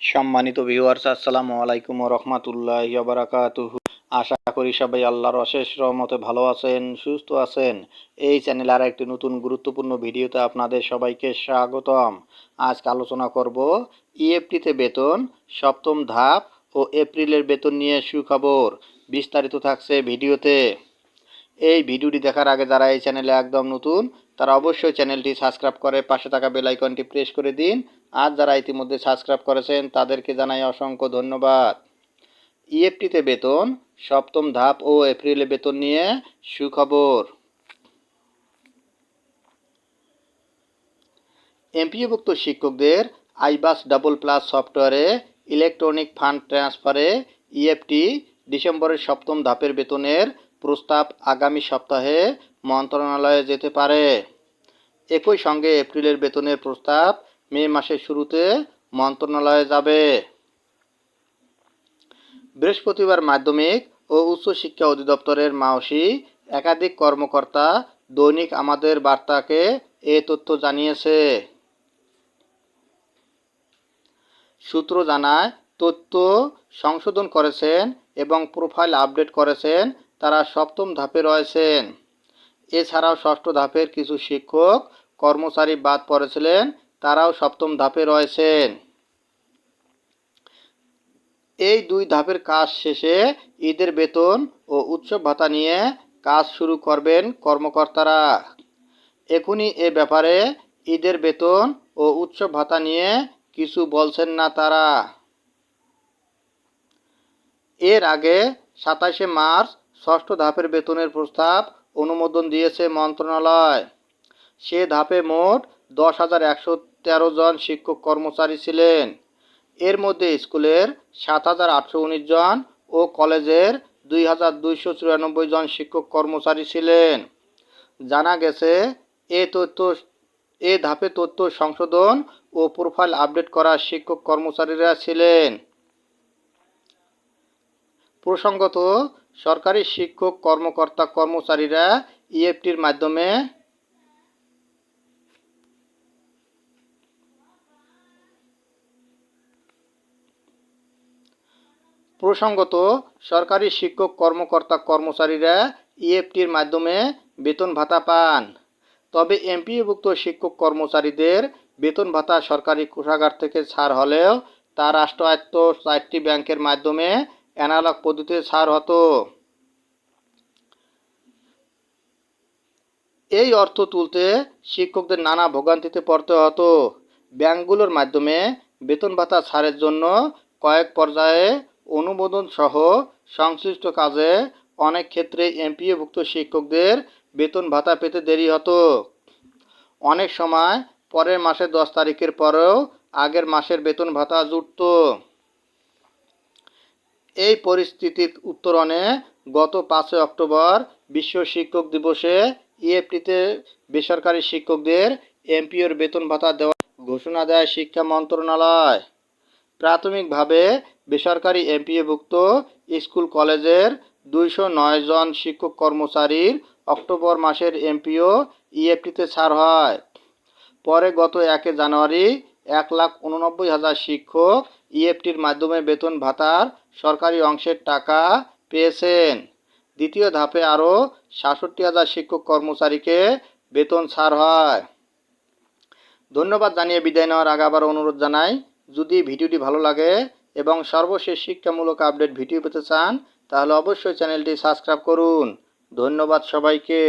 সম্মানিত ভিউয়ার্স, আসসালামু আলাইকুম ওয়া রাহমাতুল্লাহি ওয়া বারাকাতুহু। আশা করি সবাই আল্লাহর অশেষ রহমতে ভালো আছেন, সুস্থ আছেন। এই চ্যানেলে আর একটি নতুন গুরুত্বপূর্ণ ভিডিওতে আপনাদের সবাইকে স্বাগতম। আজকে আলোচনা করব ইএফটিতে বেতন সপ্তম ধাপ ও এপ্রিলের বেতন নিয়ে সুখবর। বিস্তারিত থাকছে ভিডিওতে। এই ভিডিওটি দেখার আগে যারা এই চ্যানেলে একদম নতুন তারা অবশ্যই চ্যানেলটি সাবস্ক্রাইব করে পাশে থাকা বেল আইকনটি প্রেস করে দিন। আর যারা ইতিমধ্যে সাবস্ক্রাইব করেছেন তাদেরকে জানাই অসংখ্য ধন্যবাদ। ইএফটিতে বেতন সপ্তম ধাপ ও এপ্রিলে বেতন নিয়ে সুখবর। এমপিওভুক্ত শিক্ষকদের আইবাস ডাবল প্লাস সফটওয়্যারে ইলেকট্রনিক ফান্ড ট্রান্সফারে ইএফটি ডিসেম্বরের সপ্তম ধাপের বেতনের প্রস্তাব আগামী সপ্তাহে মন্ত্রণালয়ে যেতে পারে। একই সঙ্গে এপ্রিলের বেতনের প্রস্তাব মে মাসের শুরুতে মন্ত্রণালয়ে যাবে। বৃহস্পতিবার মাধ্যমিক ও উচ্চশিক্ষা অধিদপ্তরের মাওসি একাধিক কর্মকর্তা দৈনিক আমাদের বার্তাকে এ তথ্য জানিয়েছে। সূত্র জানায়, তথ্য সংশোধন করেছেন এবং প্রোফাইল আপডেট করেছেন তারা সপ্তম ধাপে রয়েছেন। এছাড়াও ষষ্ঠ ধাপের কিছু শিক্ষক কর্মচারী বাদ পড়েছিলেন, তারাও সপ্তম ধাপে রয়েছেন। এই দুই ধাপের কাজ শেষে ঈদের বেতন ও উৎসব ভাতা নিয়ে কাজ শুরু করবেন কর্মকর্তারা। এখনই এ ব্যাপারে ঈদের বেতন ও উৎসব ভাতা নিয়ে কিছু বলছেন না তারা। এর আগে ২৭শে মার্চ ষষ্ঠ ধাপের বেতনের প্রস্তাব অনুমোদন দিয়েছে মন্ত্রণালয়। সে ধাপে মোট ১০,১১৩ জন শিক্ষক কর্মচারী ছিলেন। এর মধ্যে স্কুলের ৭,৮১৯ জন ও কলেজের ২,২৯৪ জন শিক্ষক কর্মচারী ছিলেন। জানা গেছে, এ ধাপে তথ্য সংশোধন ও প্রোফাইল আপডেট করা শিক্ষক কর্মচারীরা ছিলেন। প্রসঙ্গত, সরকারি শিক্ষক কর্মকর্তা কর্মচারীরা ইএফটির মাধ্যমে ইএফটির মাধ্যমে বেতন ভাতা পান। তবে এমপিওভুক্ত শিক্ষক কর্মচারীদের বেতন ভাতা সরকারি কোষাগার থেকে ছাড় হলেও তা রাষ্ট্রায়ত্ত ৪টি ব্যাংকের মাধ্যমে অ্যানালগ পদ্ধতিতে ছাড় হতো। এই অর্থ তুলতে শিক্ষকদের নানা ভোগান্তিতে পড়তে হতো। ব্যাংকগুলোর মাধ্যমে বেতন ভাতা ছাড়ের জন্য কয়েক পর্যায়ে অনুমোদন সহ সংশ্লিষ্ট কাজে অনেক ক্ষেত্রে এমপিওভুক্ত শিক্ষকদের বেতন ভাতা পেতে দেরি হতো। অনেক সময় পরের মাসের ১০ তারিখের পরেও আগের মাসের বেতন ভাতা জুটত। এই পরিস্থিতির উত্তরণে গত ৫ অক্টোবর বিশ্ব শিক্ষক দিবসে ইএফটিতে বেসরকারি শিক্ষকদের এমপিওর বেতন ভাতা দেওয়ার ঘোষণা দেয় শিক্ষা মন্ত্রণালয়। প্রাথমিকভাবে বেসরকারি এমপিওভুক্ত স্কুল কলেজের ২০৯ জন শিক্ষক কর্মচারীর অক্টোবর মাসের এমপিও ইএফটিতে ছাড় হয়। পরে গত ১ জানুয়ারি ১,৮৯,০০০ শিক্ষক ইএফটির মাধ্যমে বেতন ভাতার সরকারি অংশের টাকা পেয়েছেন। দ্বিতীয় ধাপে আরও ৬৭,০০০ শিক্ষক কর্মচারীকে বেতন ছাড় হয়। ধন্যবাদ জানিয়ে বিদায় নেওয়ার আগে আবার অনুরোধ জানাই, যদি ভিডিওটি ভালো লাগে এবং সর্বশেষ শিক্ষামূলক আপডেট ভিডিও পেতে চান তাহলে অবশ্যই চ্যানেলটি সাবস্ক্রাইব করুন। ধন্যবাদ সবাইকে।